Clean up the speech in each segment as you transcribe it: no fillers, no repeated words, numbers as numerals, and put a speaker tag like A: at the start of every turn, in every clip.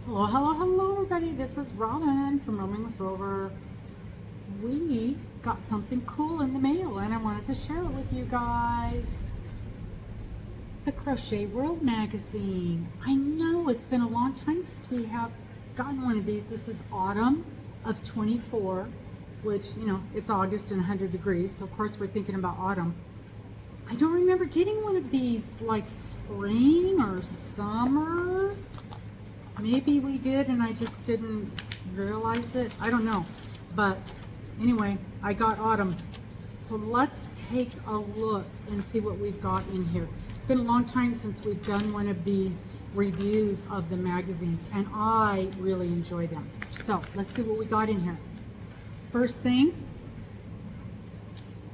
A: Hello, hello, hello, everybody. This is Robin from Roaming with Rover. We got something cool in the mail, and I wanted to share it with you guys. The Crochet World Magazine. I know it's been a long time since we have gotten one of these. This is autumn of 24, which, it's August and 100 degrees, so of course we're thinking about autumn. I don't remember getting one of these like spring or summer. Maybe we did and I just didn't realize it. I don't know. But anyway, I got autumn. So let's take a look and see what we've got in here. It's been a long time since we've done one of these reviews of the magazines, and I really enjoy them. So let's see what we got in here. First thing,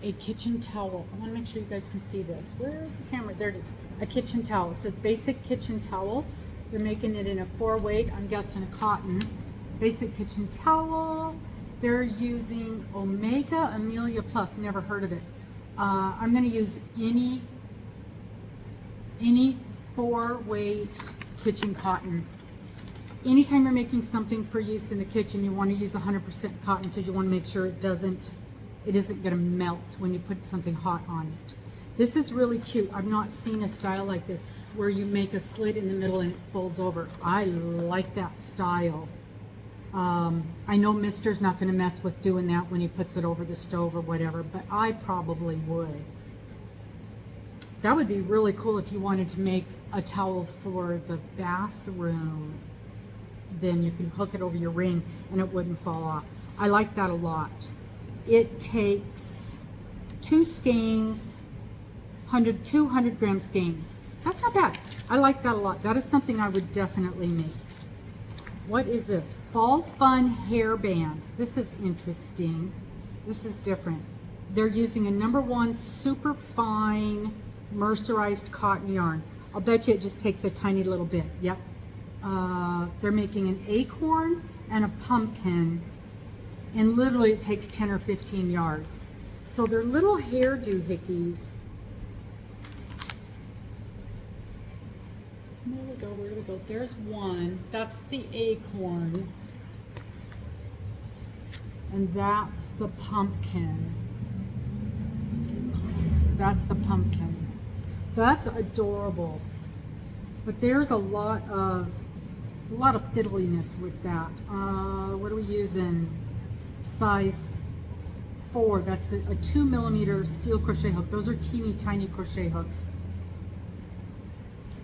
A: a kitchen towel. I want to make sure you guys can see this. Where's the camera? There it is. A kitchen towel. It says basic kitchen towel. They're making it in a 4-weight, I'm guessing a cotton. Basic kitchen towel. They're using Omega Amelia Plus. Never heard of it. I'm going to use any 4-weight kitchen cotton. Anytime you're making something for use in the kitchen, you want to use 100% cotton because you want to make sure it isn't going to melt when you put something hot on it. This is really cute. I've not seen a style like this where you make a slit in the middle and it folds over. I like that style. I know Mister's not going to mess with doing that when he puts it over the stove or whatever, but I probably would. That would be really cool if you wanted to make a towel for the bathroom. Then you can hook it over your ring and it wouldn't fall off. I like that a lot. It takes 2 skeins, 200 gram skeins. That's not bad. I like that a lot. That is something I would definitely make. What is this? Fall Fun hair bands. This is interesting. This is different. They're using a #1 super fine mercerized cotton yarn. I'll bet you it just takes a tiny little bit. Yep. They're making an acorn and a pumpkin, and literally it takes 10 or 15 yards. So they're little hair doohickeys. Where do we go? There's one. That's the acorn. And that's the pumpkin. That's the pumpkin. That's adorable. But there's a lot of fiddliness with that. What are we using? Size 4. That's a 2mm steel crochet hook. Those are teeny tiny crochet hooks.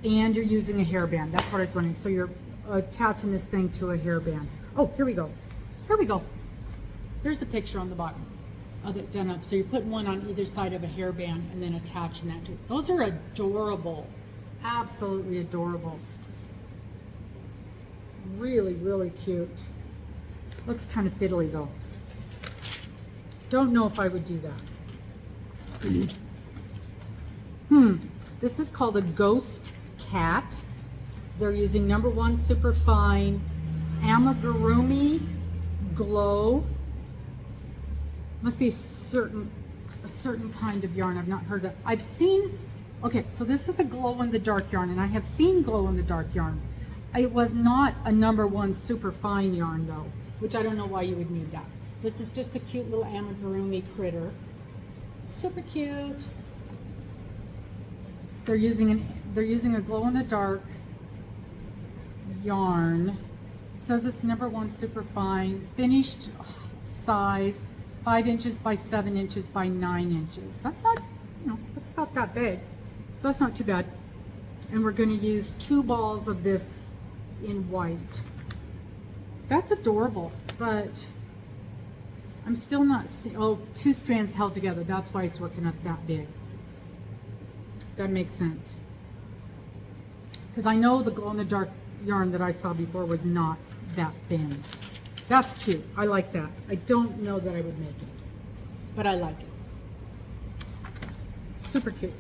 A: And you're using a hairband. That's what I was wondering. So you're attaching this thing to a hairband. Oh, here we go. Here we go. There's a picture on the bottom of it done up. So you're putting one on either side of a hairband and then attaching that to it. Those are adorable. Absolutely adorable. Really, really cute. Looks kind of fiddly though. Don't know if I would do that. This is called a Ghost Cat. They're using #1 superfine amigurumi glow. Must be a certain kind of yarn I've not heard of. I've seen, okay, so this is a glow in the dark yarn, and I have seen glow in the dark yarn. It was not a #1 superfine yarn though, which I don't know why you would need that. This is just a cute little amigurumi critter. Super cute. They're using a glow-in-the-dark yarn. It says it's #1 superfine, finished size 5 inches by 7 inches by 9 inches. That's not, that's about that big, so that's not too bad. And we're going to use 2 balls of this in white. That's adorable, but I'm still not seeing. Oh, 2 strands held together. That's why it's working up that big. That makes sense. Because I know the glow-in-the-dark yarn that I saw before was not that thin. That's cute. I like that. I don't know that I would make it, but I like it. Super cute.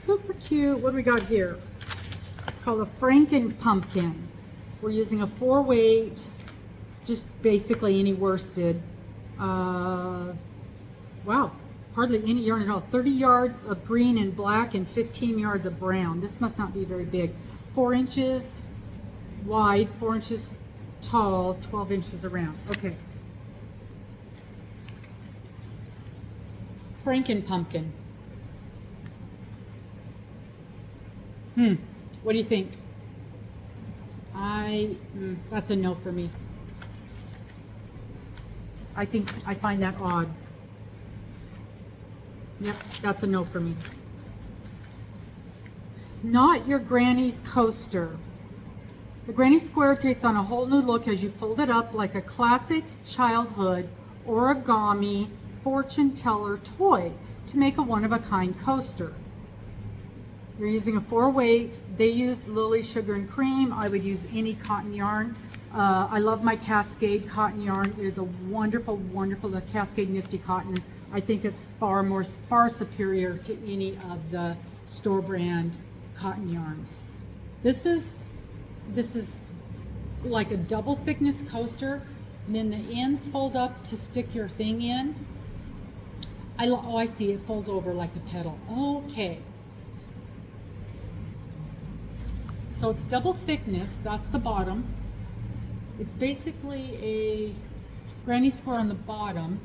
A: Super cute. What do we got here? It's called a Franken pumpkin. We're using a 4-weight, just basically any worsted. Wow. Hardly any yarn at all. 30 yards of green and black and 15 yards of brown. This must not be very big. 4 inches wide, 4 inches tall, 12 inches around. Okay. Franken pumpkin. What do you think? That's a no for me. I find that odd. Yep, that's a no for me. Not your granny's coaster. The granny square takes on a whole new look as you fold it up like a classic childhood origami fortune teller toy to make a one-of-a-kind coaster. You're using a 4-weight. They use Lily Sugar and Cream. I would use any cotton yarn. I love my Cascade cotton yarn. It is a wonderful, the Cascade Nifty Cotton. I think it's far superior to any of the store brand cotton yarns. This is like a double thickness coaster, and then the ends fold up to stick your thing in. I see, it folds over like a pedal. Okay. So it's double thickness, that's the bottom. It's basically a granny square on the bottom.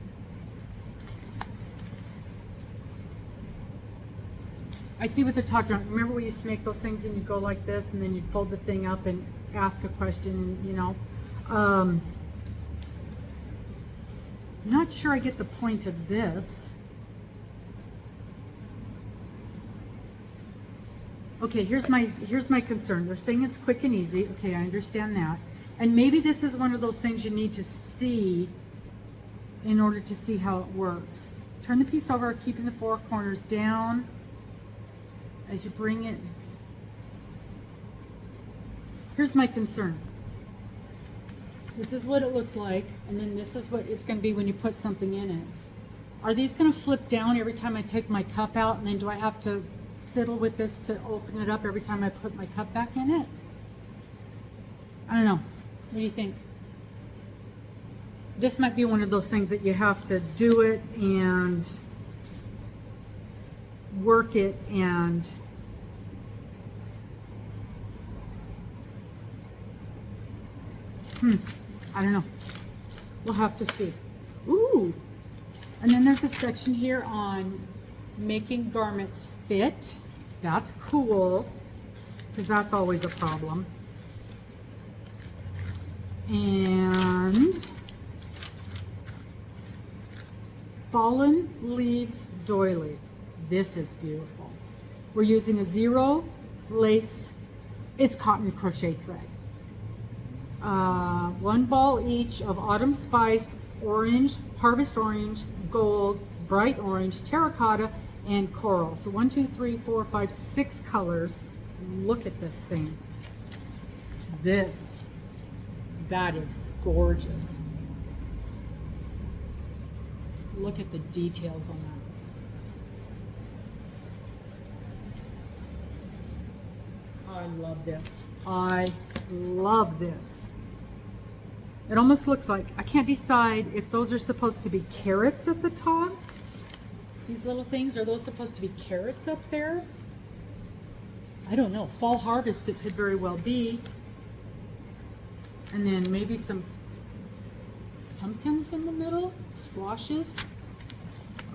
A: I see what they're talking about. Remember we used to make those things and you'd go like this and then you'd fold the thing up and ask a question and, you know. I'm not sure I get the point of this. Okay, here's my concern. They're saying it's quick and easy. Okay, I understand that. And maybe this is one of those things you need to see in order to see how it works. Turn the piece over, keeping the 4 corners down as you bring it. Here's my concern. This is what it looks like, and then this is what it's going to be when you put something in it. Are these going to flip down every time I take my cup out, and then do I have to fiddle with this to open it up every time I put my cup back in it? I don't know. What do you think? This might be one of those things that you have to do it and work it and I don't know. We'll have to see. Ooh. And then there's a section here on making garments fit. That's cool, because that's always a problem. And fallen leaves doily. This is beautiful. We're using a 0 lace, it's cotton crochet thread. 1 ball each of autumn spice, orange, harvest orange, gold, bright orange, terracotta, and coral. So 1, 2, 3, 4, 5, 6 colors. Look at this thing. That is gorgeous. Look at the details on that. I love this. I love this. It almost looks like, I can't decide if those are supposed to be carrots at the top. These little things, are those supposed to be carrots up there? I don't know. Fall harvest it could very well be. And then maybe some pumpkins in the middle, squashes.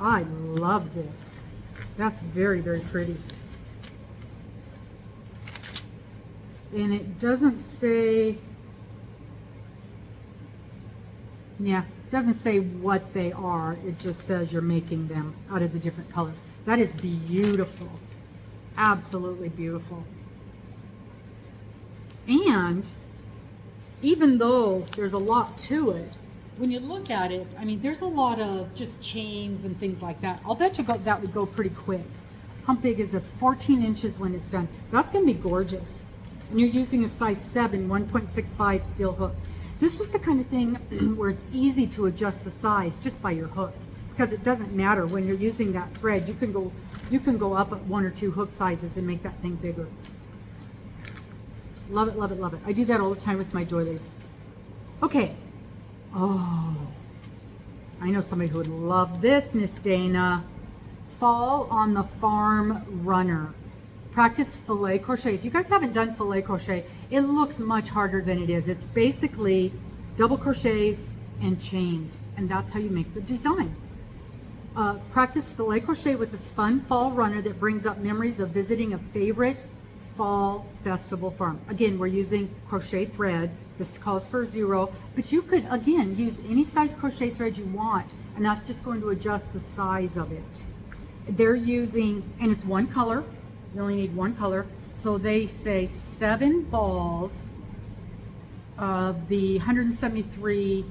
A: I love this. That's very, very pretty. And it doesn't say, yeah, it doesn't say what they are. It just says you're making them out of the different colors. That is beautiful. Absolutely beautiful. And even though there's a lot to it, when you look at it, I mean, there's a lot of just chains and things like that. I'll bet you that would go pretty quick. How big is this? 14 inches when it's done. That's going to be gorgeous. And you're using a size 7, 1.65 steel hook. This was the kind of thing where it's easy to adjust the size just by your hook, because it doesn't matter when you're using that thread. You can go up at 1 or 2 hook sizes and make that thing bigger. Love it, love it, love it. I do that all the time with my doilies. Okay. Oh, I know somebody who would love this, Miss Dana. Fall on the Farm Runner. Practice filet crochet. If you guys haven't done filet crochet, it looks much harder than it is. It's basically double crochets and chains, and that's how you make the design. Practice filet crochet with this fun fall runner that brings up memories of visiting a favorite fall festival farm. Again, we're using crochet thread. This calls for 0, but you could, again, use any size crochet thread you want, and that's just going to adjust the size of it. They're using, and it's one color. You only need one color. So they say 7 balls of the 173.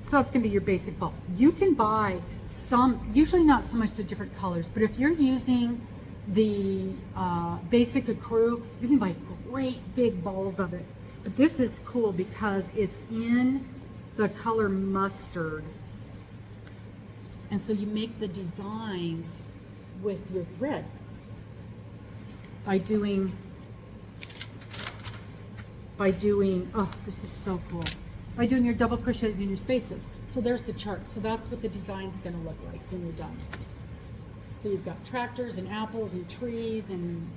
A: So that's going to be your basic ball. You can buy some, usually not so much the different colors, but if you're using the basic accrue, you can buy great big balls of it. But this is cool because it's in the color mustard. And so you make the designs with your thread by doing, oh, this is so cool. By doing your double crochets in your spaces. So there's the chart. So that's what the design's going to look like when you're done. So you've got tractors and apples and trees and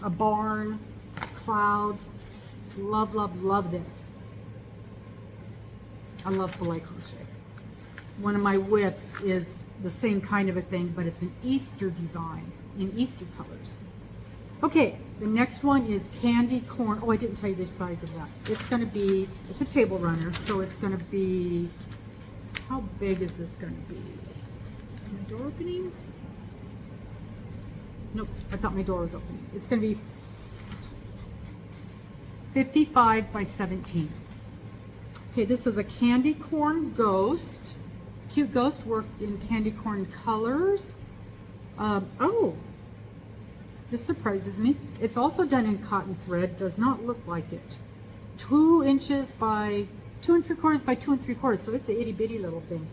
A: a barn, clouds. Love, love, love this. I love filet crochet. One of my whips is the same kind of a thing, but it's an Easter design in Easter colors. Okay, the next one is candy corn. Oh, I didn't tell you the size of that. It's going to be, it's a table runner, so it's going to be, how big is this going to be? Is my door opening? Nope, I thought my door was opening. It's going to be 55 by 17. Okay, this is a candy corn ghost. Cute ghost worked in candy corn colors. Oh, this surprises me. It's also done in cotton thread. Does not look like it. 2 inches by 2 3/4 by 2 3/4. So it's a itty bitty little thing.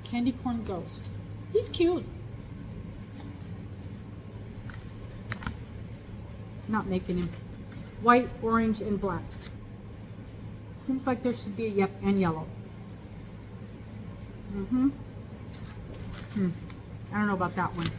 A: Candy corn ghost. He's cute. Not making him. White, orange, and black. Seems like there should be a yep and yellow. I don't know about that one.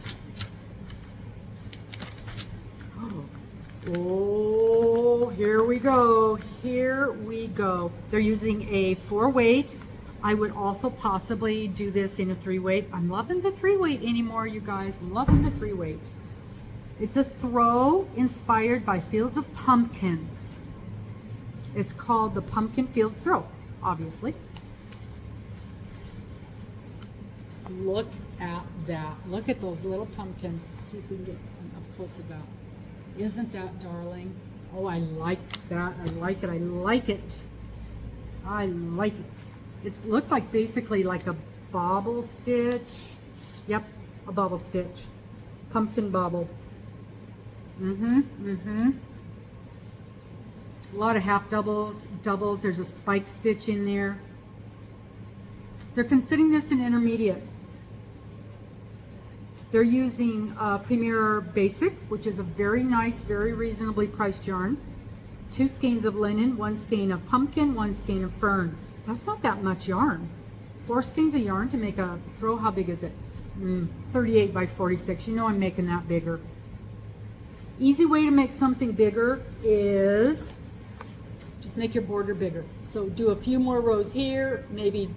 A: Oh, here we go. Here we go. They're using a 4-weight. I would also possibly do this in a 3-weight. I'm loving the 3-weight anymore, you guys. I'm loving the 3-weight. It's a throw inspired by fields of pumpkins. It's called the Pumpkin Fields Throw, obviously. Look at that. Look at those little pumpkins. See if we can get up close of that. Isn't that darling? Oh, I like that. I like it. I like it. I like it. It looks like basically like a bobble stitch. Yep, a bobble stitch. Pumpkin bobble. A lot of half doubles, doubles. There's a spike stitch in there. They're considering this an intermediate. They're using Premier Basic, which is a very nice, very reasonably priced yarn. 2 skeins of linen, 1 skein of pumpkin, 1 skein of fern. That's not that much yarn. 4 skeins of yarn to make a throw. How big is it? 38 by 46. You know I'm making that bigger. Easy way to make something bigger is just make your border bigger. So do a few more rows here, maybe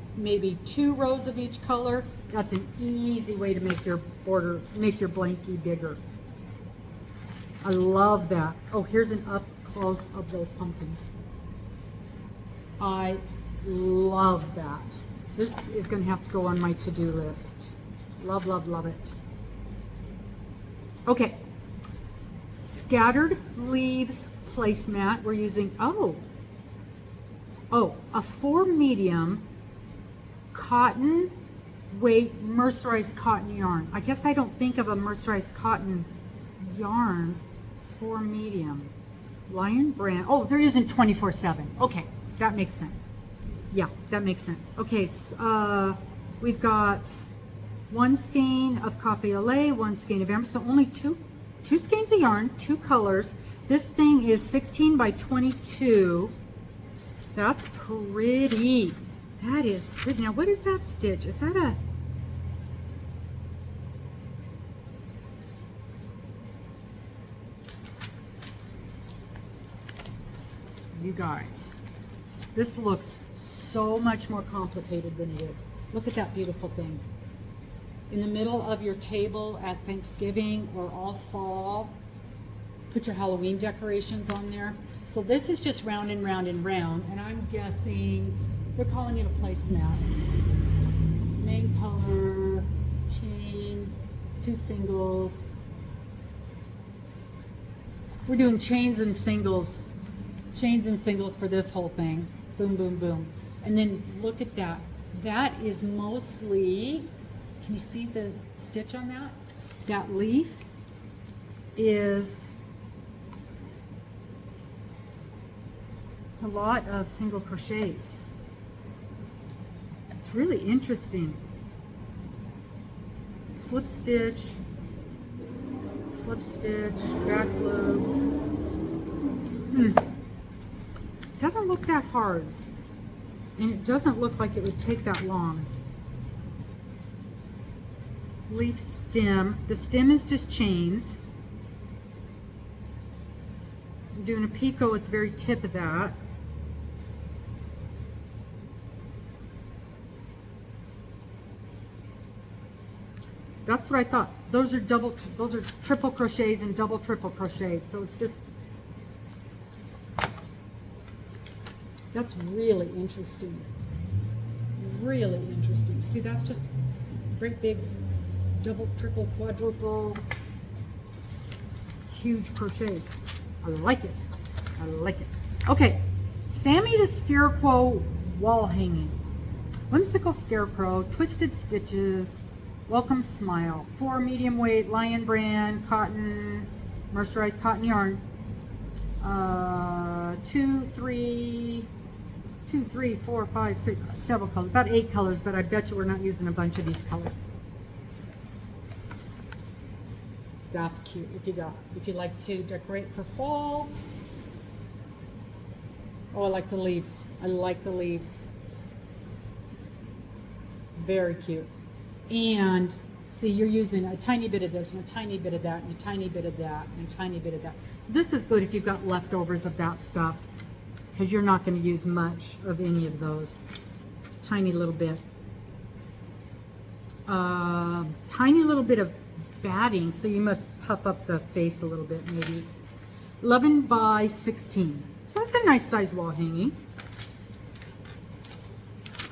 A: 2 rows of each color. That's an easy way to make your border, make your blankie bigger. I love that. Oh, here's an up close of those pumpkins. I love that. This is going to have to go on my to-do list. Love, love, love it. Okay. Scattered leaves placemat. We're using, a 4 medium cotton weight mercerized cotton yarn. I guess I don't think of a mercerized cotton yarn. 4 medium. Lion brand. Oh, they're using 24/7. Okay, that makes sense. Yeah, that makes sense. Okay, so, we've got 1 skein of coffee au lait, 1 skein of amber. So only 2 skeins of yarn, 2 colors. This thing is 16 by 22. That's pretty. That is pretty. Now, what is that stitch? Is that a... You guys, this looks so much more complicated than it is. Look at that beautiful thing. In the middle of your table at Thanksgiving or all fall, put your Halloween decorations on there. So this is just round and round and round, and I'm guessing they're calling it a placemat. Main color, chain, 2 singles. We're doing chains and singles for this whole thing. Boom, boom, boom. And then look at that. That is mostly, can you see the stitch on that? That leaf is, it's a lot of single crochets. It's really interesting. Slip stitch, back loop. It doesn't look that hard, and it doesn't look like it would take that long. Leaf stem. The stem is just chains. I'm doing a picot at the very tip of that. That's what I thought. Those are triple crochets and double triple crochets. So it's just, that's really interesting. Really interesting. See, that's just great big double, triple, quadruple, huge crochets. I like it. I like it. Okay, Sammy the Scarecrow wall hanging. Whimsical Scarecrow, twisted stitches, welcome smile. 4 medium weight Lion brand cotton, mercerized cotton yarn. 2, 3, 4, 5, 6, several colors, about 8 colors, but I bet you we're not using a bunch of each color. That's cute. If you like to decorate for fall. Oh, I like the leaves. I like the leaves. Very cute. And see, you're using a tiny bit of this and a tiny bit of that and a tiny bit of that and a tiny bit of that. So this is good if you've got leftovers of that stuff, because you're not going to use much of any of those. Tiny little bit. Tiny little bit of batting, so you must puff up the face a little bit maybe. 11 by 16. So that's a nice size wall hanging.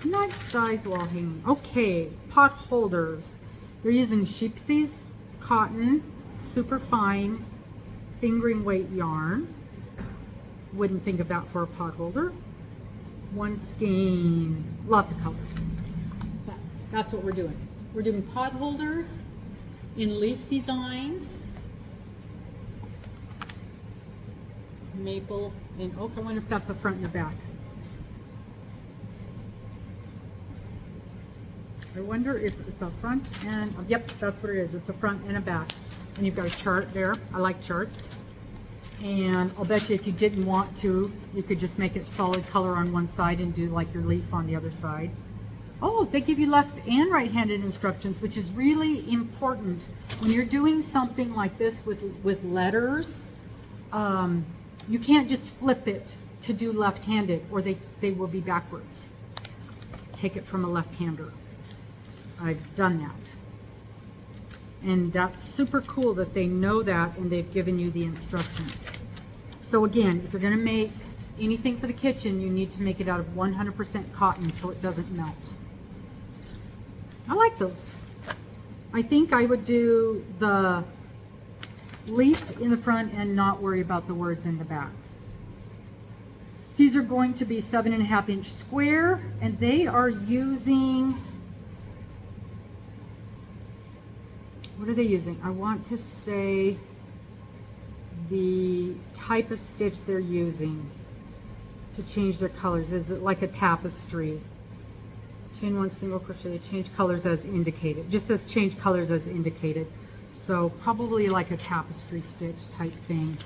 A: Nice size wall hanging. Okay, pot holders. They're using sheepsies cotton, super fine fingering weight yarn. Wouldn't think of that for a pot holder. 1 skein, lots of colors. But that's what we're doing. We're doing pot holders in leaf designs. Maple and oak. I wonder if that's a front and a back. I wonder if it's a front and, yep, that's what it is. It's a front and a back. And you've got a chart there. I like charts. And I'll bet you if you didn't want to, you could just make it solid color on one side and do like your leaf on the other side. Oh, they give you left and right-handed instructions, which is really important. When you're doing something like this with letters, you can't just flip it to do left-handed or they will be backwards. Take it from a left-hander. I've done that. And that's super cool that they know that and they've given you the instructions. So again, if you're going to make anything for the kitchen, you need to make it out of 100% cotton so it doesn't melt. I like those. I think I would do the leaf in the front and not worry about the words in the back. These are going to be 7.5-inch square, and they are using, what are they using? I want to say the type of stitch they're using to change their colors. Is it like a tapestry? Chain 1 single crochet, change colors as indicated. It just says change colors as indicated. So probably like a tapestry stitch type thing.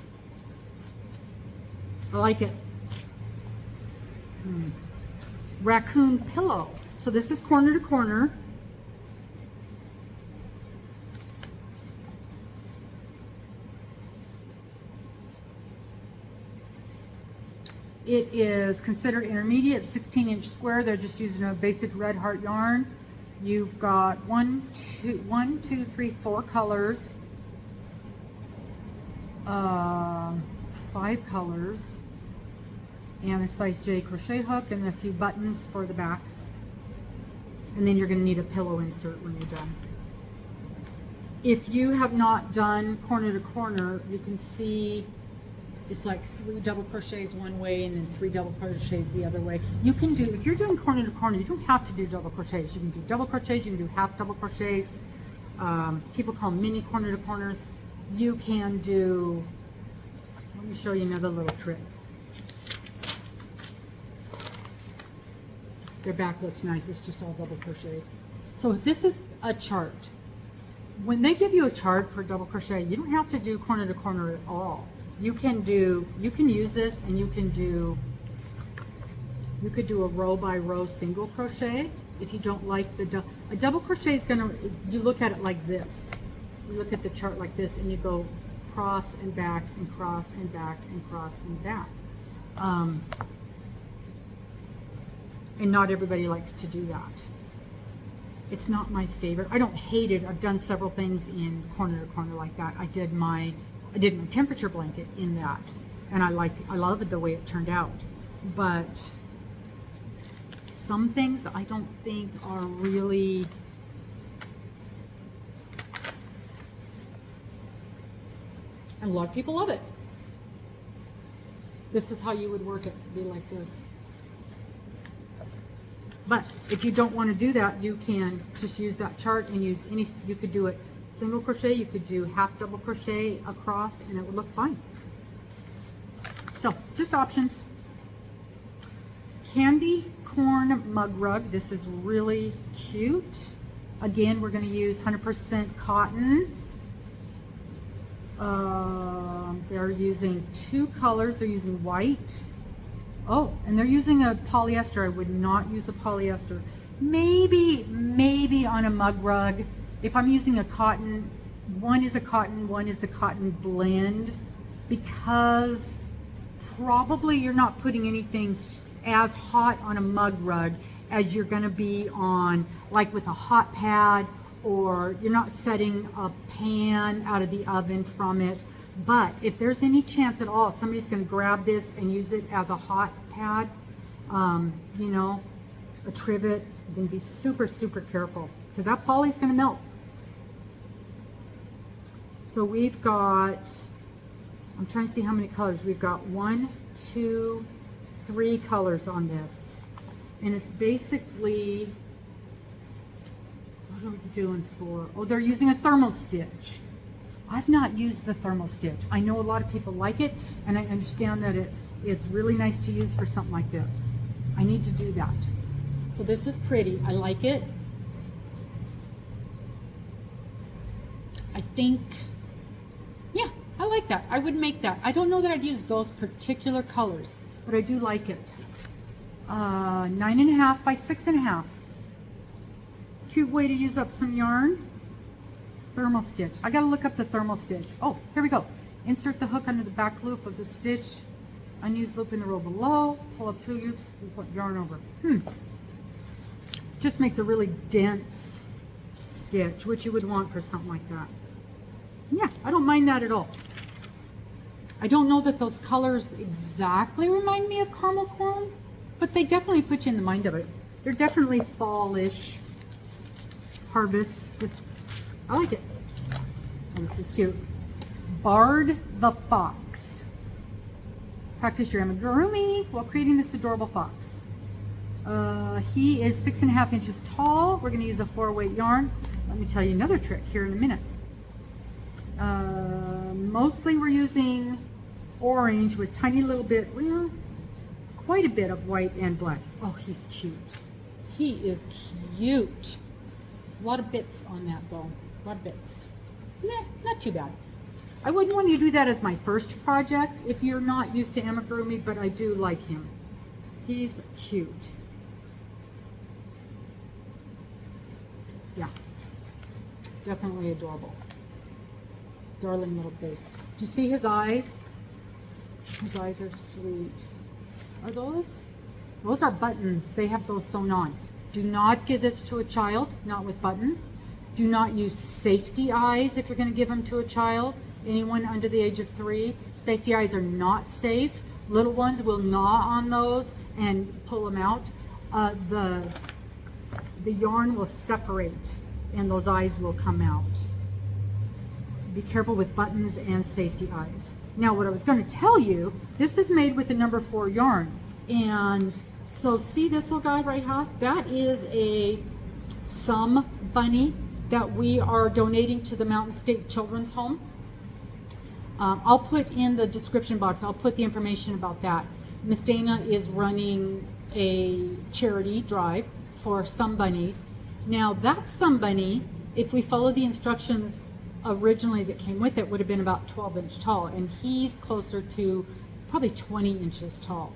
A: I like it. raccoon pillow. So this is corner to corner. It is considered intermediate, 16-inch square. They're just using a basic red heart yarn. You've got 4 colors. 5 colors. And a size J crochet hook and a few buttons for the back. And then you're going to need a pillow insert when you're done. If you have not done corner to corner, you can see it's like 3 double crochets one way and then 3 double crochets the other way. You can do, if you're doing corner to corner, you don't have to do double crochets. You can do double crochets, you can do half double crochets. People call them mini corner to corners. You can do, let me show you another little trick. Their back looks nice, it's just all double crochets. So this is a chart. When they give you a chart for double crochet, you don't have to do corner to corner at all. You can use this and you could do a row by row single crochet. If you don't like a double crochet is gonna, you look at it like this. You look at the chart like this and you go cross and back and cross and back and cross and back. And not everybody likes to do that. It's not my favorite. I don't hate it. I've done several things in corner to corner like that. I did my temperature blanket in that, and I love the way it turned out. But some things I don't think are really, and a lot of people love it. This is how you would work it, be like this. But if you don't want to do that, you can just use that chart and use any, you could do it single crochet, you could do half double crochet across, and it would look fine. So just options. Candy corn mug rug. This is really cute. Again, we're going to use 100% cotton. They're using 2 colors. They're using white. Oh, and they're using a polyester. I would not use a polyester. Maybe on a mug rug. If I'm using a cotton, one is a cotton blend, because probably you're not putting anything as hot on a mug rug as you're going to be on, like with a hot pad, or you're not setting a pan out of the oven from it. But if there's any chance at all somebody's going to grab this and use it as a hot pad, you know, a trivet, then be super careful, because that poly's going to melt. So we've got, I'm trying to see how many colors. We've got 1, 2, 3 colors on this. And it's basically, what are we doing for? Oh, they're using a thermal stitch. I've not used the thermal stitch. I know a lot of people like it, and I understand that it's really nice to use for something like this. I need to do that. So this is pretty. I like it. I think, yeah, I like that. I would make that. I don't know that I'd use those particular colors, but I do like it. 9.5 by 6.5. Cute way to use up some yarn. Thermal stitch. I gotta look up the thermal stitch. Oh, here we go. Insert the hook under the back loop of the stitch. Unused loop in the row below. Pull up 2 loops and put yarn over. Just makes a really dense stitch, which you would want for something like that. Yeah, I don't mind that at all. I don't know that those colors exactly remind me of caramel corn, but they definitely put you in the mind of it. They're definitely fall-ish, harvest. I like it. Oh, this is cute. Bard the Fox. Practice your amigurumi while creating this adorable fox. He is 6.5 inches tall. We're going to use a 4-weight yarn. Let me tell you another trick here in a minute. Mostly we're using orange with tiny little bit, well, quite a bit of white and black. Oh, he's cute. He is cute. A lot of bits on that though. A lot of bits. Nah, not too bad. I wouldn't want you to do that as my first project if you're not used to amigurumi, but I do like him. He's cute. Definitely adorable. Darling little face. Do you see his eyes? His eyes are sweet. Are those? Those are buttons. They have those sewn on. Do not give this to a child, not with buttons. Do not use safety eyes if you're going to give them to a child. Anyone under the age of 3. Safety eyes are not safe. Little ones will gnaw on those and pull them out. The yarn will separate and those eyes will come out. Be careful with buttons and safety eyes. Now what I was going to tell you, this is made with the number 4 yarn. And so see this little guy right here? That is a Some bunny that we are donating to the Mountain State Children's Home. I'll put in the description box, I'll put the information about that. Miss Dana is running a charity drive for Some bunnies. Now that Some bunny, if we follow the instructions originally that came with it, would have been about 12 inch tall, and he's closer to probably 20 inches tall.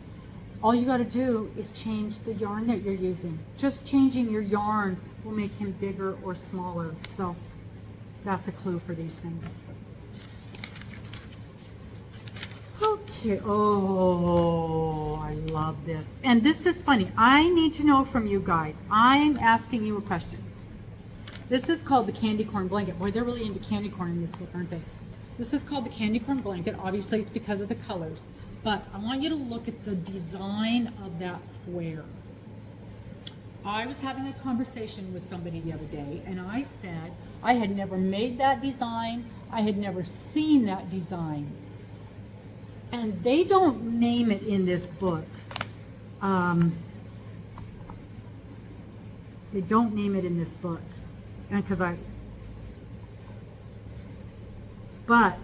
A: All you got to do is change the yarn that you're using. Just changing your yarn will make him bigger or smaller. So that's a clue for these things. Okay, oh, I love this. And this is funny. I need to know from you guys. I'm asking you a question. This is called the candy corn blanket. Boy, they're really into candy corn in this book, aren't they? This is called the candy corn blanket. Obviously, it's because of the colors. But I want you to look at the design of that square. I was having a conversation with somebody the other day, and I said I had never made that design. I had never seen that design. And they don't name it in this book. They don't name it in this book. And but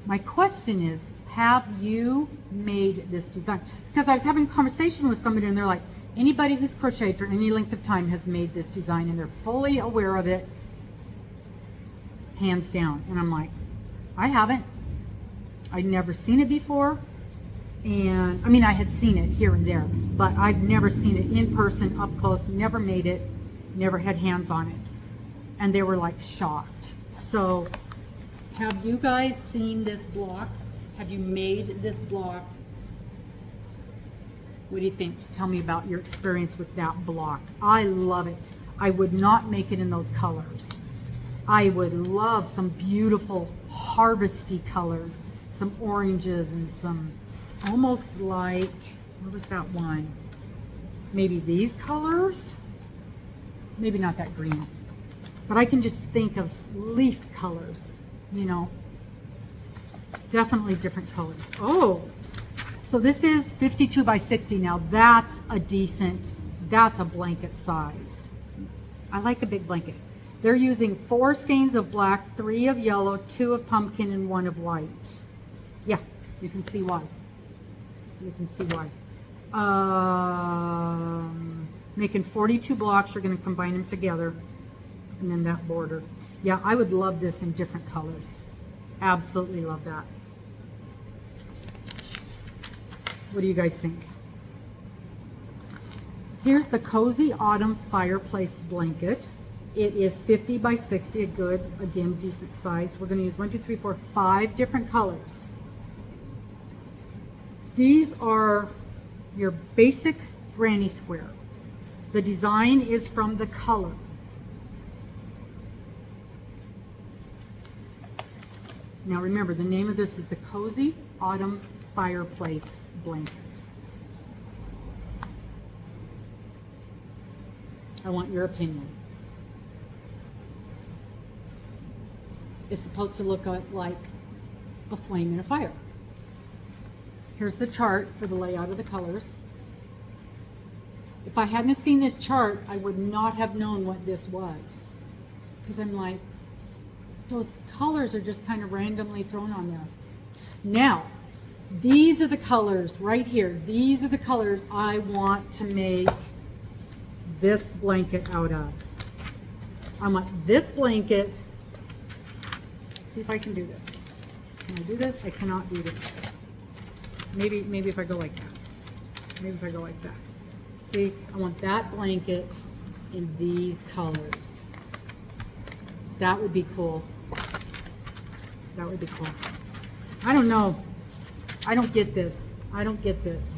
A: my question is, have you made this design? Because I was having a conversation with somebody and they're like, anybody who's crocheted for any length of time has made this design and they're fully aware of it, hands down. And I'm like, I haven't. I'd never seen it before. And I mean, I had seen it here and there, but I've never seen it in person, up close, never made it, never had hands on it. And they were like shocked. So have you guys seen this block? Have you made this block? What do you think? Tell me about your experience with that block. I love it. I would not make it in those colors. I would love some beautiful harvesty colors, some oranges and some almost like, what was that one? Maybe these colors? Maybe not that green. But I can just think of leaf colors, you know. Definitely different colors. Oh, so this is 52 by 60. Now that's a blanket size. I like a big blanket. They're using 4 skeins of black, 3 of yellow, 2 of pumpkin, and 1 of white. Yeah, you can see why. You can see why. Making 42 blocks, you're going to combine them together. And then that border. Yeah, I would love this in different colors. Absolutely love that. What do you guys think? Here's the Cozy Autumn Fireplace Blanket. It is 50 by 60, a good, again, decent size. We're going to use 1, 2, 3, 4, 5 different colors. These are your basic granny square. The design is from the color. Now remember, the name of this is the Cozy Autumn Fireplace Blanket. I want your opinion. It's supposed to look like a flame in a fire. Here's the chart for the layout of the colors. If I hadn't seen this chart, I would not have known what this was. Because I'm like, those colors are just kind of randomly thrown on there. Now, these are the colors right here. These are the colors I want to make this blanket out of. I want this blanket. Let's see if I can do this. Can I do this? I cannot do this. Maybe if I go like that. Maybe if I go like that. See, I want that blanket in these colors. That would be cool. That would be cool. I don't know. I don't get this. I don't get this.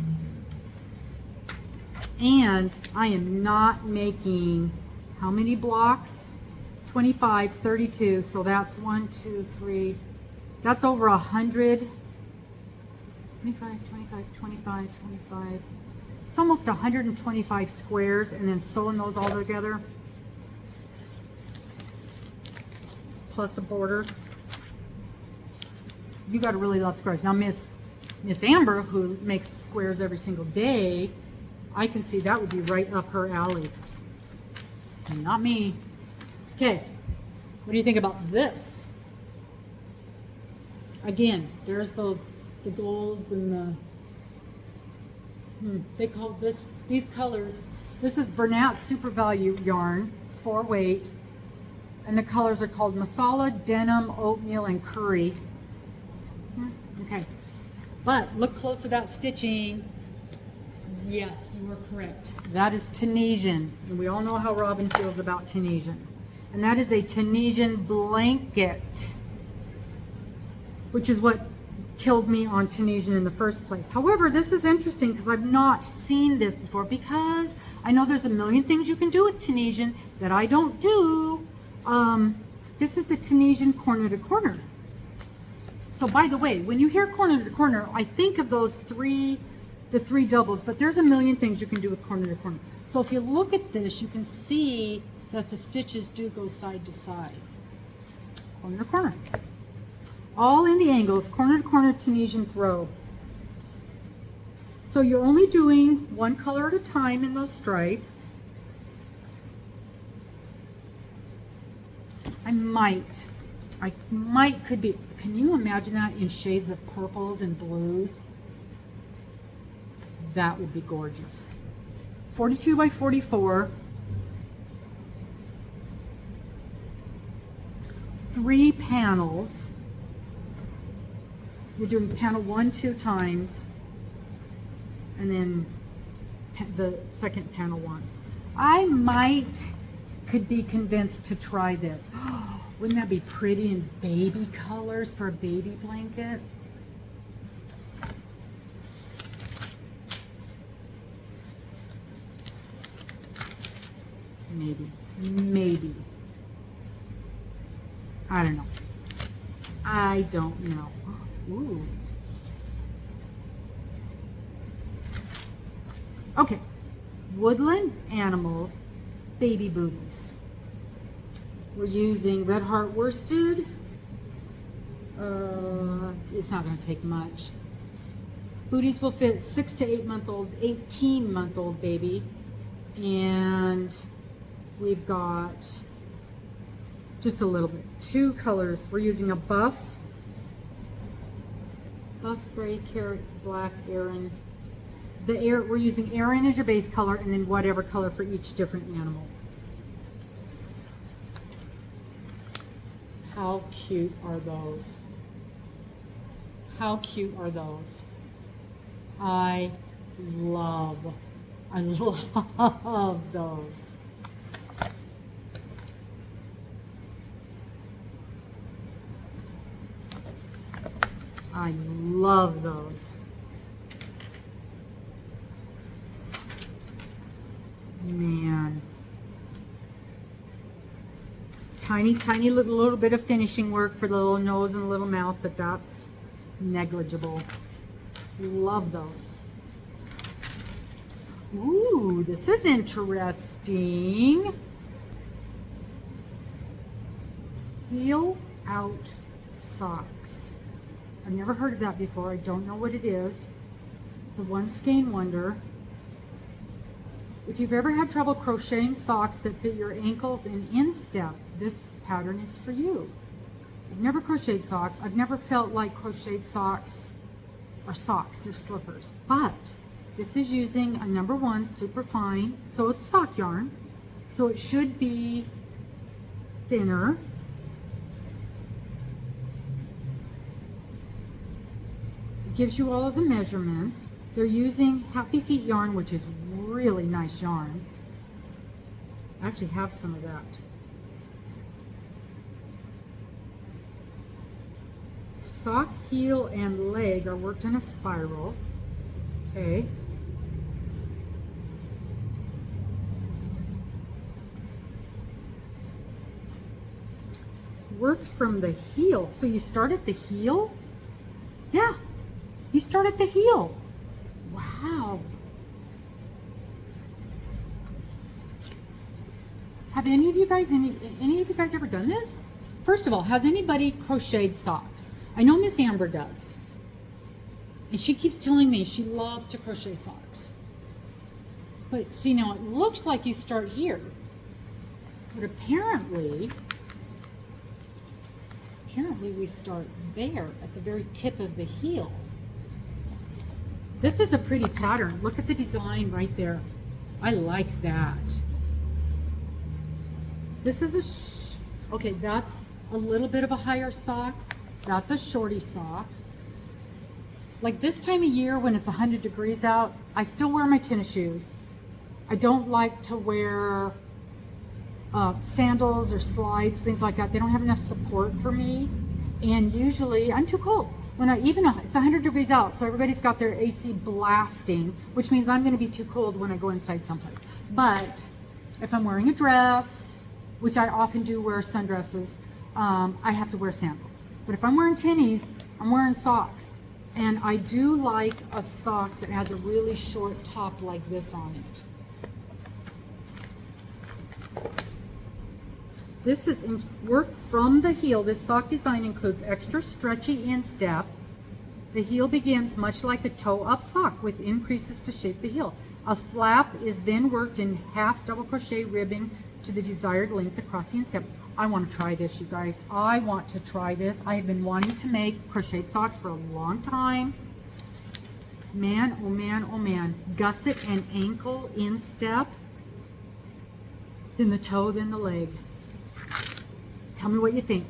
A: And I am not making how many blocks? 25, 32. So that's 1, 2, 3. That's over 100. 25, 25, 25, 25. It's almost 125 squares, and then sewing those all together. Plus a border. You gotta really love squares. Now Miss Amber, who makes squares every single day, I can see that would be right up her alley. Not me. Okay, what do you think about this? Again, there's the golds and they call these colors. This is Bernat Super Value yarn, 4 weight, and the colors are called Masala, Denim, Oatmeal, and Curry. Okay, but look close at that stitching. Yes, you are correct. That is Tunisian, and we all know how Robin feels about Tunisian. And that is a Tunisian blanket, which is what killed me on Tunisian in the first place. However, this is interesting because I've not seen this before, because I know there's a million things you can do with Tunisian that I don't do. This is the Tunisian corner to corner. So by the way, when you hear corner to corner, I think of the 3 doubles, but there's a million things you can do with corner to corner. So if you look at this, you can see that the stitches do go side to side. Corner to corner. All in the angles, corner to corner Tunisian throw. So you're only doing one color at a time in those stripes. Can you imagine that in shades of purples and blues? That would be gorgeous. 42 by 44. 3 panels. You're doing panel 1 2 times, and then the second panel once. I could be convinced to try this. Wouldn't that be pretty in baby colors for a baby blanket? Maybe. I don't know. Ooh. Okay, woodland animals, baby booties. We're using Red Heart worsted. It's not going to take much. Booties will fit 6 to 8 month old, 18-month-old baby, and we've got just a little bit. 2 colors. We're using a buff gray, carrot, black, Aran. We're using Aran as your base color, and then whatever color for each different animal. How cute are those? How cute are those? I love those. I love those. Man. Tiny little bit of finishing work for the little nose and the little mouth, but that's negligible. Love those. Ooh, this is interesting. Heel out socks. I've never heard of that before. I don't know what it is. It's a one skein wonder. If you've ever had trouble crocheting socks that fit your ankles in instep, this pattern is for you. I've never crocheted socks. I've never felt like crocheted socks are socks. They're slippers. But this is using a #1 super fine. So it's sock yarn. So it should be thinner. Gives you all of the measurements. They're using Happy Feet yarn, which is really nice yarn. I actually have some of that. Sock heel and leg are worked in a spiral. Okay. Worked from the heel. So you start at the heel? Yeah, you start at the heel. Wow. Have any of you guys ever done this? First of all, has anybody crocheted socks? I know Miss Amber does. And she keeps telling me she loves to crochet socks. But see, now it looks like you start here. But apparently we start there at the very tip of the heel. This is a pretty pattern. Look at the design right there. I like that. This is okay, that's a little bit of a higher sock. That's a shorty sock. Like this time of year when it's 100 degrees out, I still wear my tennis shoes. I don't like to wear sandals or slides, things like that. They don't have enough support for me. And usually I'm too cold. It's 100 degrees out, so everybody's got their AC blasting, which means I'm gonna be too cold when I go inside someplace. But if I'm wearing a dress, which I often do wear sundresses, I have to wear sandals. But if I'm wearing tennies, I'm wearing socks. And I do like a sock that has a really short top like this on it. This is work from the heel. This sock design includes extra stretchy instep. The heel begins much like a toe-up sock with increases to shape the heel. A flap is then worked in half double crochet ribbing to the desired length across the instep. I want to try this, you guys. I want to try this. I have been wanting to make crocheted socks for a long time. Man, oh man, oh man. Gusset and ankle instep. Then the toe, then the leg. Tell me what you think.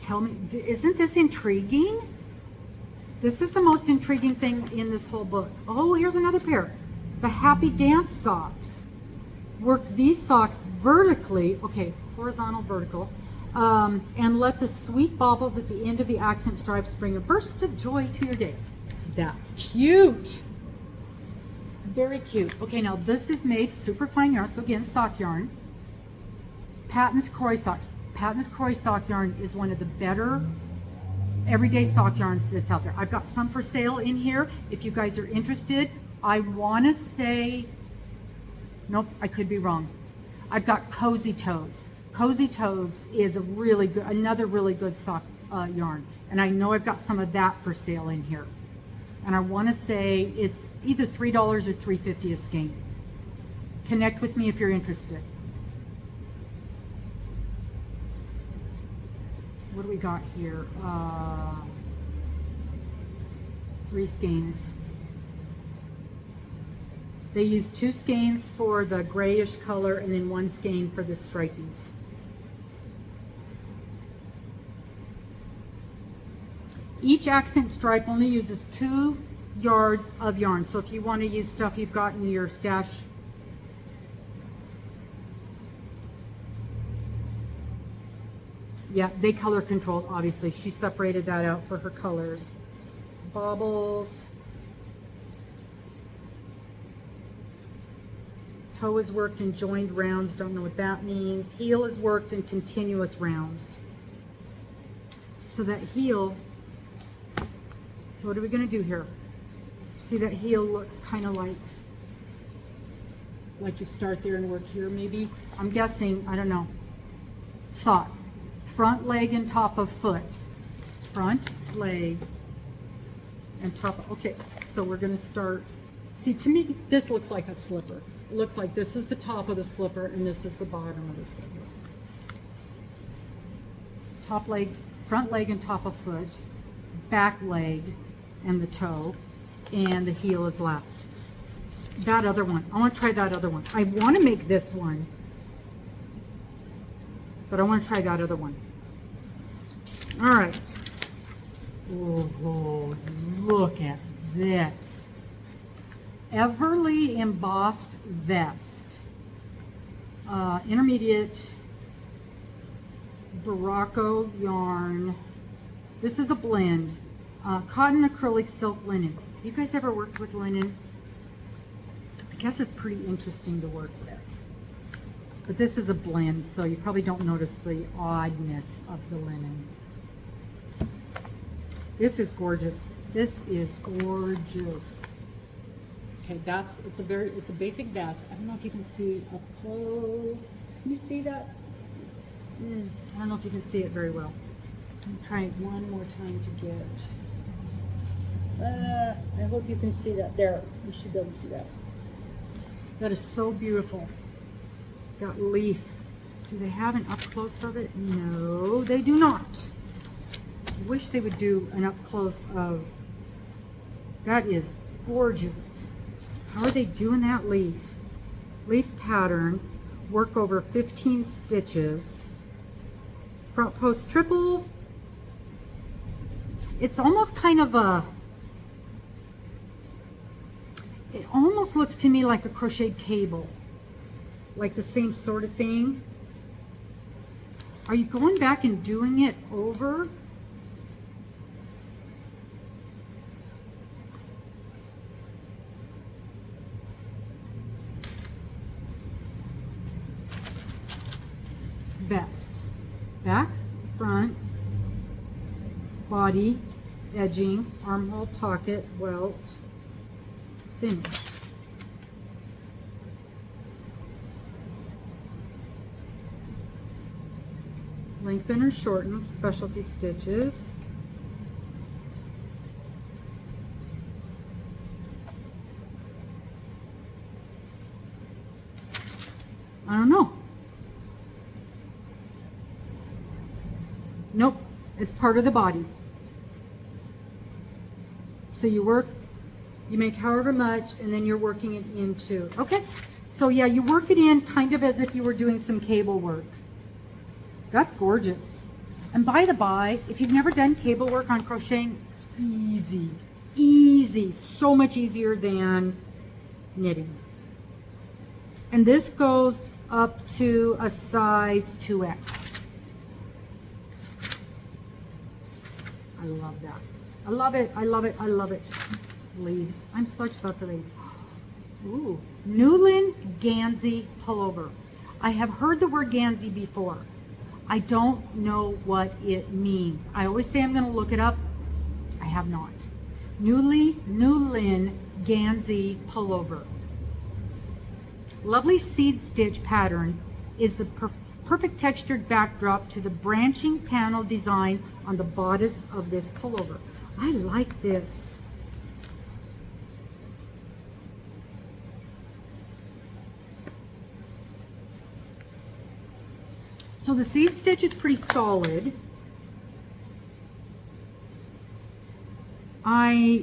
A: Tell me, isn't this intriguing? This is the most intriguing thing in this whole book. Oh, here's another pair. The Happy Dance socks. Work these socks vertically, okay, horizontal, vertical, and let the sweet baubles at the end of the accent stripes bring a burst of joy to your day. That's cute. Very cute. Okay, now this is made super fine yarn, so again, sock yarn. Patton's Croy socks. Patton's Croy sock yarn is one of the better everyday sock yarns that's out there. I've got some for sale in here. If you guys are interested, I want to say, nope, I could be wrong. I've got Cozy Toes. Cozy Toes is another really good sock yarn. And I know I've got some of that for sale in here. And I want to say it's either $3 or $3.50 a skein. Connect with me if you're interested. What do we got here? 3 skeins. They use 2 skeins for the grayish color and then 1 skein for the stripies. Each accent stripe only uses 2 yards of yarn. So if you want to use stuff you've got in your stash, yeah, they color controlled, obviously. She separated that out for her colors. Baubles. Toe is worked in joined rounds. Don't know what that means. Heel is worked in continuous rounds. So that heel, so what are we going to do here? See, that heel looks kind of like you start there and work here maybe. I'm guessing, I don't know. Sock. Front leg and top of foot. Front leg and top of, okay, so we're going to start. See, to me, this looks like a slipper. It looks like this is the top of the slipper and this is the bottom of the slipper. Top leg, front leg and top of foot, back leg and the toe, and the heel is last. That other one, I want to try that other one. I want to make this one, but I want to try that other one. All right. Oh, look at this. Everly embossed vest. Intermediate Barocco yarn. This is a blend. Cotton, acrylic, silk, linen. You guys ever worked with linen? I guess it's pretty interesting to work with. But this is a blend, so you probably don't notice the oddness of the linen. This is gorgeous. This is gorgeous. Okay, it's a basic vest. I don't know if you can see up close. Can you see that? I don't know if you can see it very well. I'm trying one more time to get. I hope you can see that. There, you should be able to see that. That is so beautiful. Got leaf. Do they have an up close of it? No, they do not. I wish they would do an up close of. That is gorgeous. How are they doing that leaf? Leaf pattern. Work over 15 stitches. Front post triple. It's almost kind of a. It almost looks to me like a crocheted cable. Like the same sort of thing. Are you going back and doing it over? Vest. Back, front, body, edging, armhole, pocket, welt, finish. Lengthen or shorten, specialty stitches. I don't know. Nope, it's part of the body. So you work, you make however much, and then you're working it into. Okay, so yeah, you work it in kind of as if you were doing some cable work. That's gorgeous. And by the by, if you've never done cable work on crocheting, it's easy, so much easier than knitting. And this goes up to a size 2X. I love that. I love it, I love it, I love it. Leaves, I'm such about the leaves. Ooh, Newlin Gansey pullover. I have heard the word Gansey before. I don't know what it means. I always say I'm going to look it up. I have not. Newlin Gansey pullover. Lovely seed stitch pattern is the perfect textured backdrop to the branching panel design on the bodice of this pullover. I like this. So the seed stitch is pretty solid.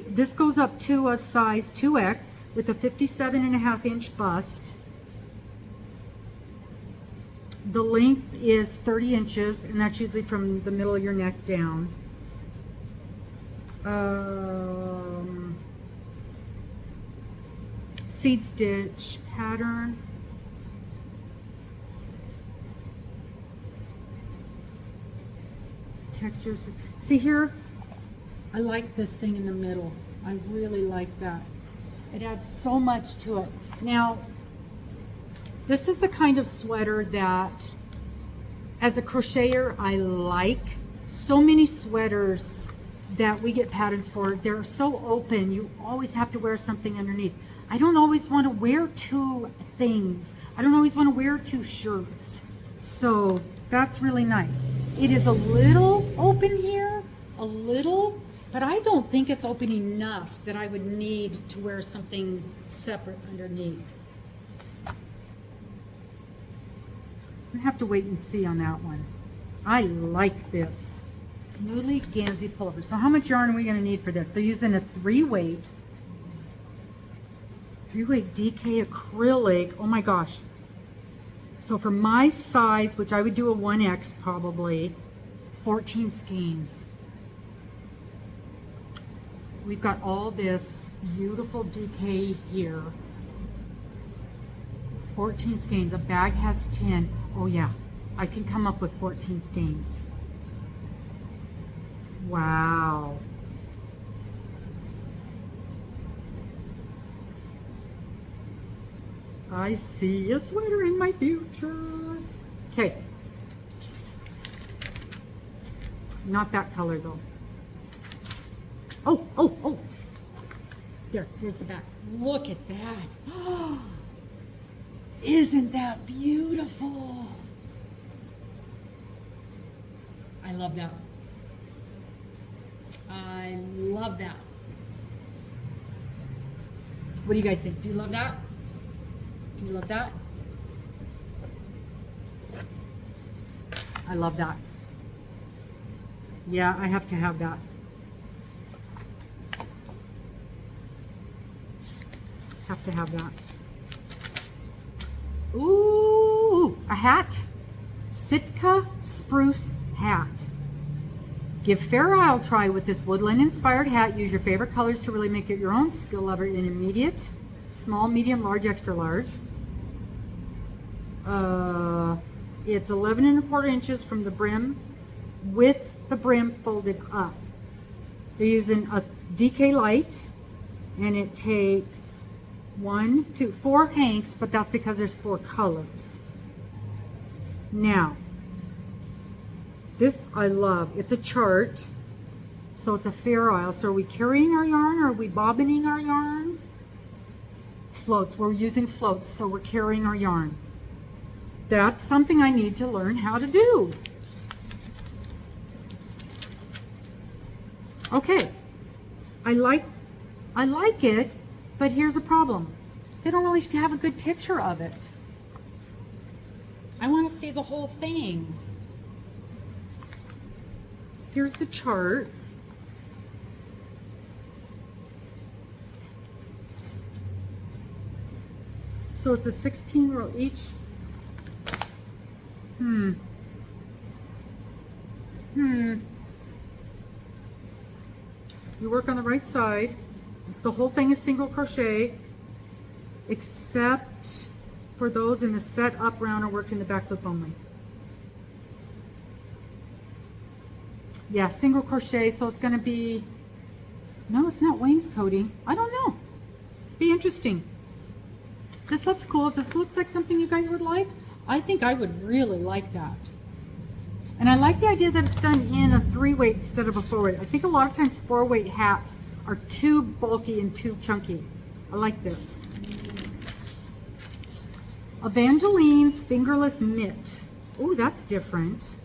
A: This goes up to a size 2X with a 57.5-inch bust. The length is 30 inches, and that's usually from the middle of your neck down. Seed stitch pattern. Textures. See here? I like this thing in the middle. I really like that. It adds so much to it. Now, this is the kind of sweater that, as a crocheter, I like. So many sweaters that we get patterns for, they're so open, you always have to wear something underneath. I don't always want to wear two things. I don't always want to wear two shirts. So that's really nice. It is a little open here, a little, but I don't think it's open enough that I would need to wear something separate underneath. I'm gonna have to wait and see on that one. I like this. Newly Gansey pullover. So how much yarn are we gonna need for this? They're using a 3-weight DK acrylic. Oh my gosh. So for my size, which I would do a 1X probably, 14 skeins. We've got all this beautiful DK here. 14 skeins. A bag has 10. Oh yeah, I can come up with 14 skeins. Wow. I see a sweater in my future. Okay. Not that color though. Oh, oh, oh. There's the back. Look at that. Isn't that beautiful? I love that. I love that. What do you guys think? Do you love that? Do you love that? I love that. Yeah, I have to have that. Have to have that. Ooh, a hat. Sitka spruce hat. Give Fair Isle a try with this woodland inspired hat. Use your favorite colors to really make it your own. Skill level in immediate, small, medium, large, extra large. It's 11¼ inches from the brim with the brim folded up. They're using a DK light and it takes 1, 2, 4 hanks, but that's because there's 4 colors. Now, this I love. It's a chart, so it's a Fair Isle. So are we carrying our yarn or are we bobbining our yarn? Floats. We're using floats, so we're carrying our yarn. That's something I need to learn how to do. Okay, I like it, but here's a problem. They don't really have a good picture of it. I want to see the whole thing. Here's the chart. So it's a 16 row each. You work on the right side. The whole thing is single crochet, except for those in the set up round are worked in the back loop only. Yeah, single crochet, so it's going to be, no, it's not wainscoting. I don't know. Be interesting. This looks cool. Does this look like something you guys would like? I think I would really like that. And I like the idea that it's done in a 3-weight instead of a 4-weight. I think a lot of times 4-weight hats are too bulky and too chunky. I like this. Evangeline's fingerless mitt. Oh, that's different.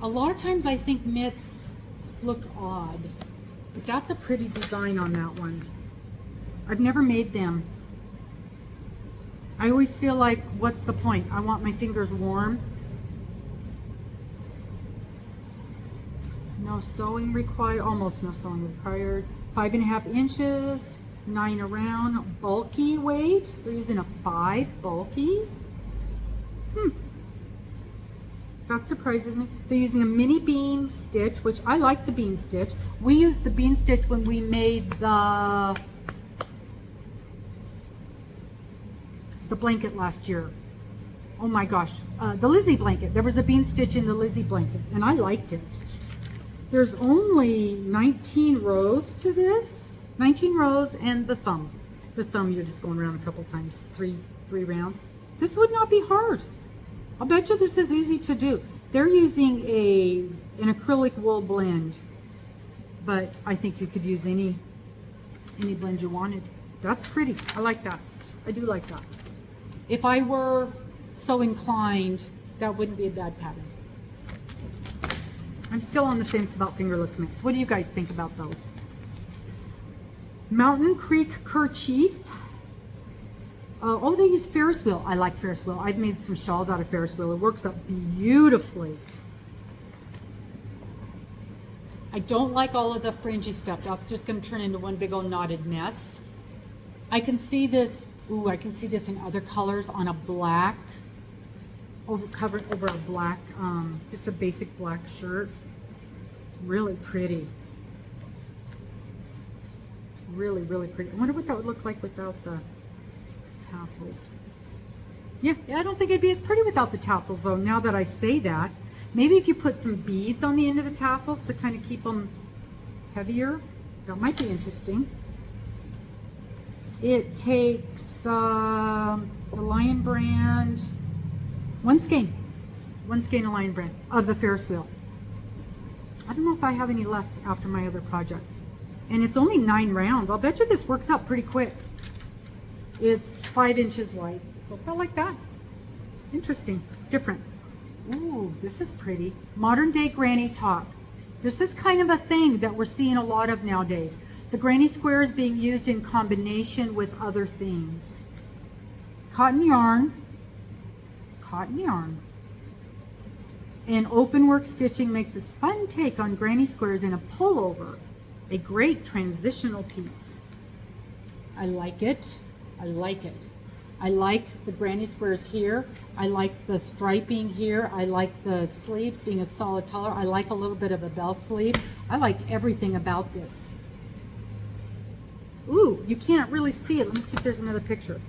A: A lot of times I think mitts look odd, but that's a pretty design on that one. I've never made them. I always feel like, what's the point? I want my fingers warm. No sewing required, almost no sewing required. 5½ inches, 9 around, bulky weight. They're using a 5 bulky. That surprises me. They're using a mini bean stitch, which I like the bean stitch. We used the bean stitch when we made the blanket last year. Oh my gosh, the Lizzie blanket. There was a bean stitch in the Lizzie blanket, and I liked it. There's only 19 rows to this. 19 rows and the thumb. The thumb, you're just going around a couple times, three rounds. This would not be hard. I'll bet you this is easy to do. They're using an acrylic wool blend, but I think you could use any blend you wanted. That's pretty. I like that. I do like that. If I were so inclined, that wouldn't be a bad pattern. I'm still on the fence about fingerless mitts. What do you guys think about those? Mountain Creek kerchief. Oh, they use Ferris wheel. I like Ferris wheel. I've made some shawls out of Ferris wheel. It works up beautifully. I don't like all of the fringy stuff. That's just going to turn into one big old knotted mess. I can see this. Ooh, I can see this in other colors on a black, covered over a black, just a basic black shirt. Really pretty. Really, really pretty. I wonder what that would look like without the tassels. Yeah, I don't think it'd be as pretty without the tassels though, now that I say that. Maybe if you put some beads on the end of the tassels to kind of keep them heavier, that might be interesting. It takes the Lion brand, one skein of Lion brand of the Ferris wheel. I don't know if I have any left after my other project. And it's only 9 rounds. I'll bet you this works out pretty quick. It's 5 inches wide. So about like that. Interesting. Different. Ooh, this is pretty. Modern day granny top. This is kind of a thing that we're seeing a lot of nowadays. The granny square is being used in combination with other things. Cotton yarn. Cotton yarn. And open work stitching make this fun take on granny squares in a pullover. A great transitional piece. I like it. I like it. I like the granny squares here. I like the striping here. I like the sleeves being a solid color. I like a little bit of a bell sleeve. I like everything about this. Ooh, you can't really see it. Let me see if there's another picture.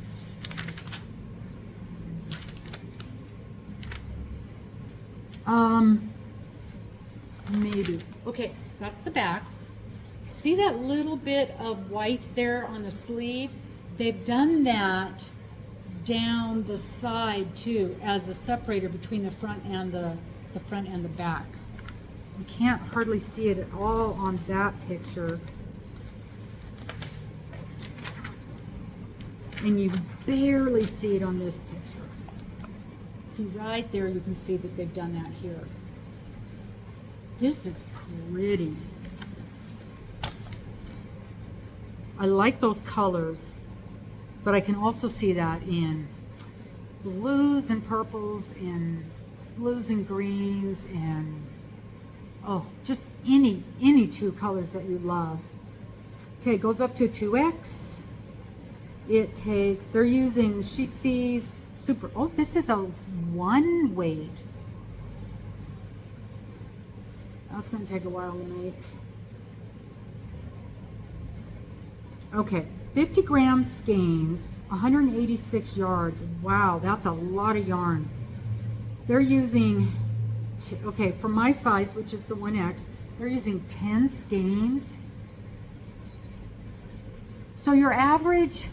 A: Maybe. Okay, that's the back. See that little bit of white there on the sleeve? They've done that down the side too as a separator between the front and the front and the back. You can't hardly see it at all on that picture. And you barely see it on this picture. See right there, you can see that they've done that here. This is pretty. I like those colors, but I can also see that in blues and purples and blues and greens and oh, just any 2 colors that you love. Okay, it goes up to 2X. It takes, they're using Sheepsy's super, oh, this is a 1 weight. That's going to take a while to make. Okay, 50 gram skeins, 186 yards. Wow, that's a lot of yarn. They're using, okay, for my size, which is the 1X, they're using 10 skeins. So your average,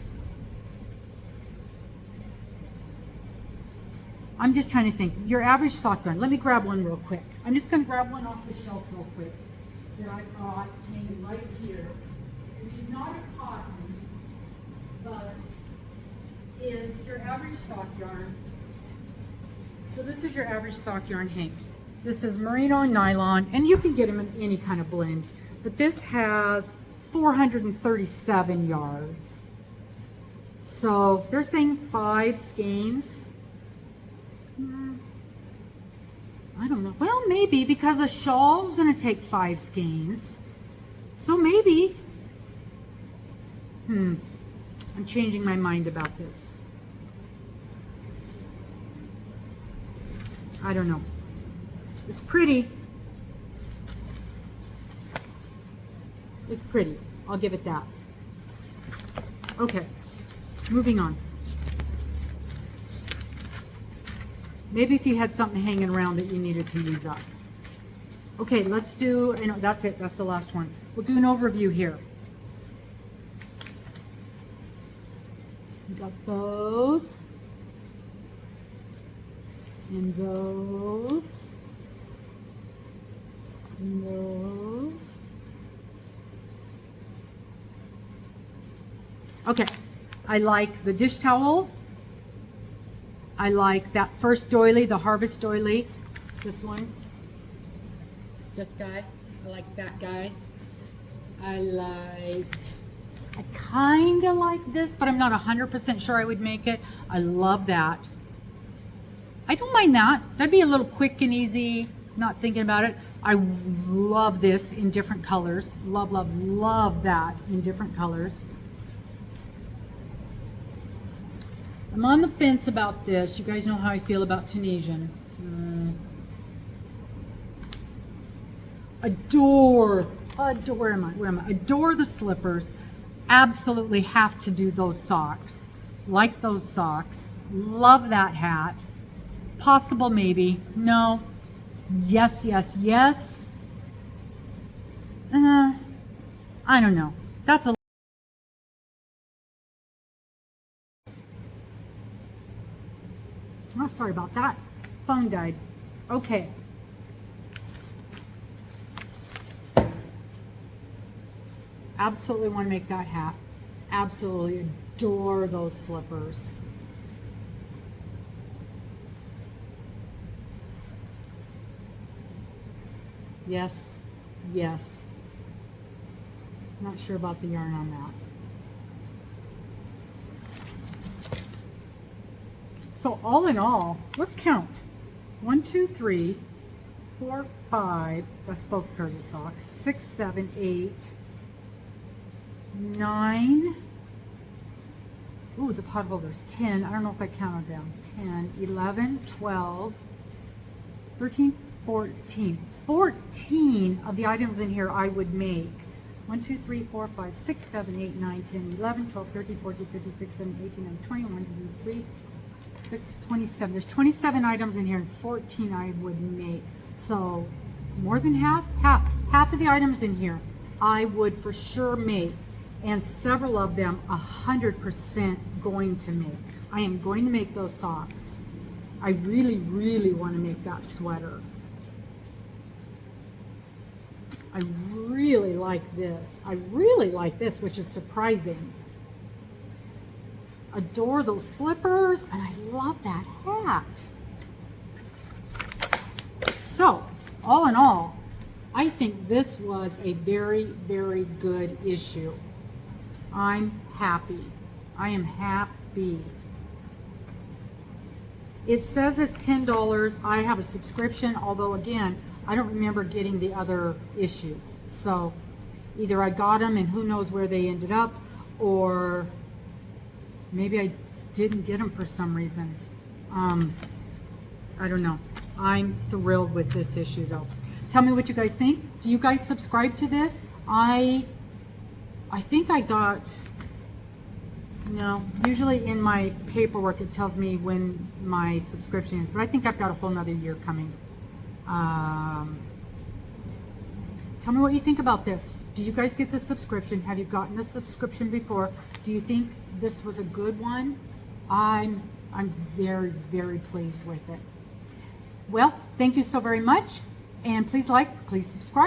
A: I'm just trying to think, your average sock yarn, let me grab one real quick. I'm just going to grab one off the shelf real quick that I've got hanging right here, which is not a cotton, but is your average sock yarn. So this is your average sock yarn, Hank. This is merino and nylon, and you can get them in any kind of blend, but this has 437 yards. So they're saying 5 skeins. I don't know. Well, maybe, because a shawl is going to take 5 skeins. So maybe. I'm changing my mind about this. I don't know. It's pretty. It's pretty. I'll give it that. Okay. Moving on. Maybe if you had something hanging around that you needed to use up. Okay, let's do, and that's it, that's the last one. We'll do an overview here. We got those, and those, and those. Okay, I like the dish towel. I like that first doily, the harvest doily. This one. This guy. I like that guy. I kind of like this, but I'm not 100% sure I would make it. I love that. I don't mind that. That'd be a little quick and easy, not thinking about it. I love this in different colors. Love, love, love that in different colors. I'm on the fence about this. You guys know how I feel about Tunisian. Adore the slippers. Absolutely have to do those socks. Like those socks. Love that hat. Possible maybe. No. Yes, yes, yes. I don't know. That's a... Oh, sorry about that. Phone died. Okay. Absolutely want to make that hat. Absolutely adore those slippers. Yes, yes. Not sure about the yarn on that. So all in all, let's count. 1, 2, 3, 4, 5. That's both pairs of socks. 6, 7, 8, 9. Ooh, the pot holders. 10. I don't know if I counted them. 10, 11, 12, 13, 14. 14 of the items in here I would make. 1, 2, 3, 4, 5, 6, 7, 8, 9, 10, 11, 12, 13, 14, 15, 16, 17, 18, 19, 20, 1, 2, 3, 6, 27. There's 27 items in here and 14 I would make. So more than half of the items in here I would for sure make, and several of them 100% going to make. I am going to make those socks. I really, really want to make that sweater. I really like this. I really like this, which is surprising. Adore those slippers, and I love that hat. So, all in all, I think this was a very, very good issue. I'm happy. I am happy. It says it's $10. I have a subscription, although again, I don't remember getting the other issues. So either I got them and who knows where they ended up, or maybe I didn't get them for some reason. I don't know. I'm thrilled with this issue though. Tell me what you guys think. Do you guys subscribe to this? I think I got, no, usually in my paperwork it tells me when my subscription is, but I think I've got a whole nother year coming. Tell me what you think about this. Do you guys get the subscription? Have you gotten the subscription before? Do you think this was a good one? I'm very, very pleased with it. Well, thank you so very much, and please like, please subscribe.